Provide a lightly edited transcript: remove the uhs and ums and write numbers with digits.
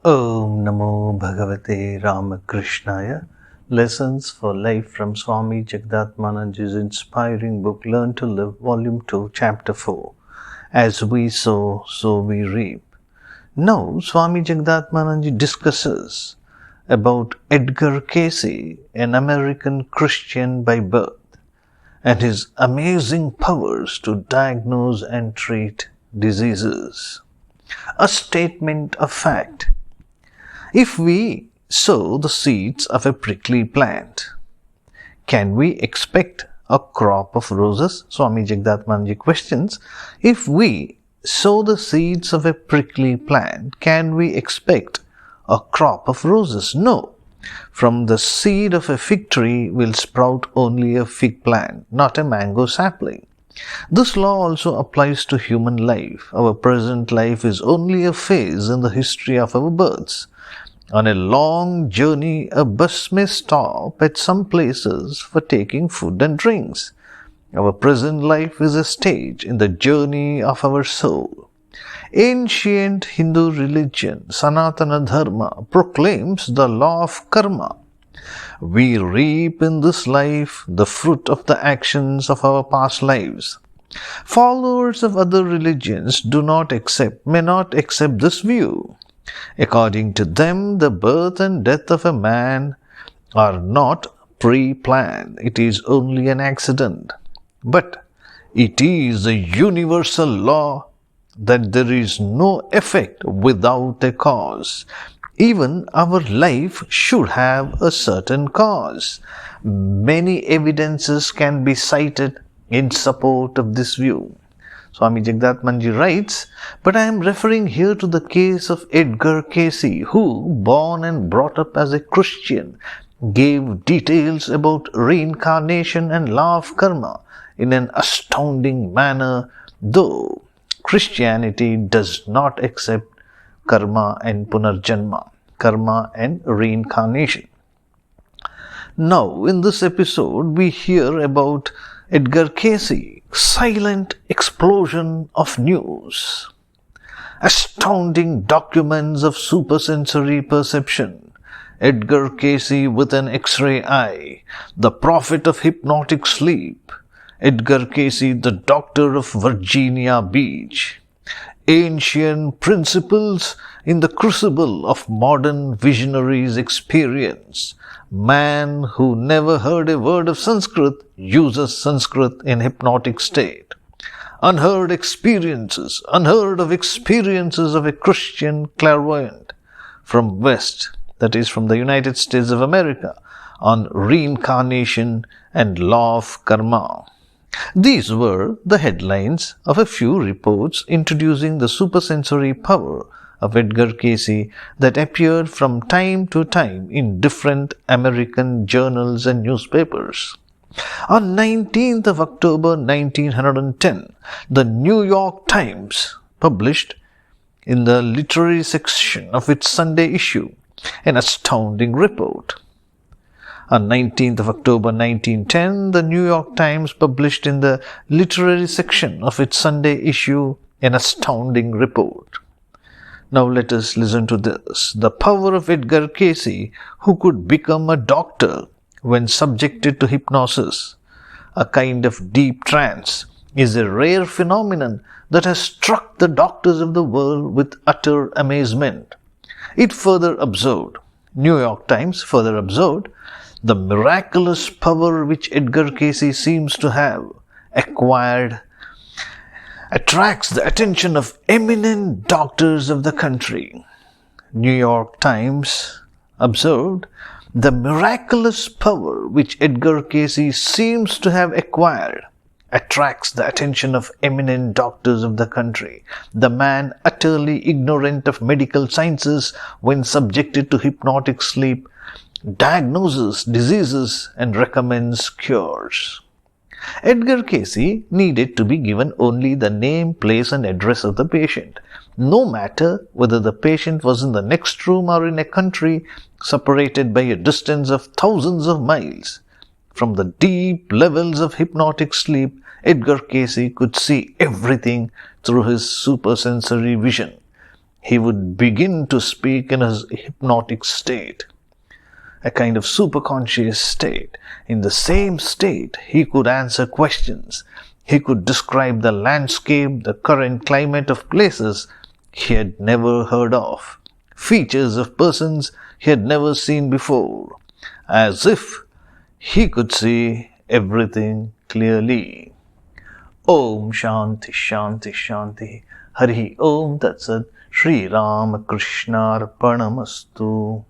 Om Namo Bhagavate Ramakrishnaya. Lessons for Life from Swami Jagdatmananji's inspiring book Learn to Live, Volume 2, Chapter 4. As we sow, so we reap. Now, Swami Jagdatmananji discusses about Edgar Cayce, an American Christian by birth, and his amazing powers to diagnose and treat diseases. A statement of fact. If we sow the seeds of a prickly plant, can we expect a crop of roses? Swami Jagdatmananji questions. If we sow the seeds of a prickly plant, can we expect a crop of roses? No. From the seed of a fig tree will sprout only a fig plant, not a mango sapling. This law also applies to human life. Our present life is only a phase in the history of our births. On a long journey, a bus may stop at some places for taking food and drinks. Our present life is a stage in the journey of our soul. Ancient Hindu religion, Sanatana Dharma, proclaims the law of karma. We reap in this life the fruit of the actions of our past lives. Followers of other religions may not accept this view. According to them, the birth and death of a man are not pre-planned. It is only an accident. But it is a universal law that there is no effect without a cause. Even our life should have a certain cause. Many evidences can be cited in support of this view. Swami Jagdatmananji writes, but I am referring here to the case of Edgar Cayce, who, born and brought up as a Christian, gave details about reincarnation and law of karma in an astounding manner, though Christianity does not accept karma and punarjanma, karma and reincarnation. Now, in this episode, we hear about Edgar Cayce, silent explosion of news, astounding documents of supersensory perception, Edgar Cayce with an X-ray eye, the prophet of hypnotic sleep, Edgar Cayce, the doctor of Virginia Beach, ancient principles in the crucible of modern visionaries' experience. Man who never heard a word of Sanskrit uses Sanskrit in hypnotic state. Unheard of experiences of a Christian clairvoyant from West, that is from the United States of America, on reincarnation and law of karma. These were the headlines of a few reports introducing the supersensory power of Edgar Cayce that appeared from time to time in different American journals and newspapers. On 19th of October 1910, the New York Times published in the literary section of its Sunday issue an astounding report. On 19th of October 1910, the New York Times published in the literary section of its Sunday issue an astounding report. Now let us listen to this. The power of Edgar Cayce, who could become a doctor when subjected to hypnosis, a kind of deep trance, is a rare phenomenon that has struck the doctors of the world with utter amazement. It further observed, New York Times further observed, the miraculous power which Edgar Cayce seems to have acquired attracts the attention of eminent doctors of the country. New York Times observed, the miraculous power which Edgar Cayce seems to have acquired attracts the attention of eminent doctors of the country. The man, utterly ignorant of medical sciences when subjected to hypnotic sleep, diagnoses diseases and recommends cures. Edgar Cayce needed to be given only the name, place and address of the patient. No matter whether the patient was in the next room or in a country separated by a distance of thousands of miles. From the deep levels of hypnotic sleep, Edgar Cayce could see everything through his supersensory vision. he would begin to speak in a hypnotic state, a kind of superconscious state. In the same state, he could answer questions. He could describe the landscape, the current climate of places he had never heard of, features of persons he had never seen before, as if he could see everything clearly. Om Shanti Shanti Shanti. Hari Om Tat Sat. Shri Ramakrishna Arpanamastu.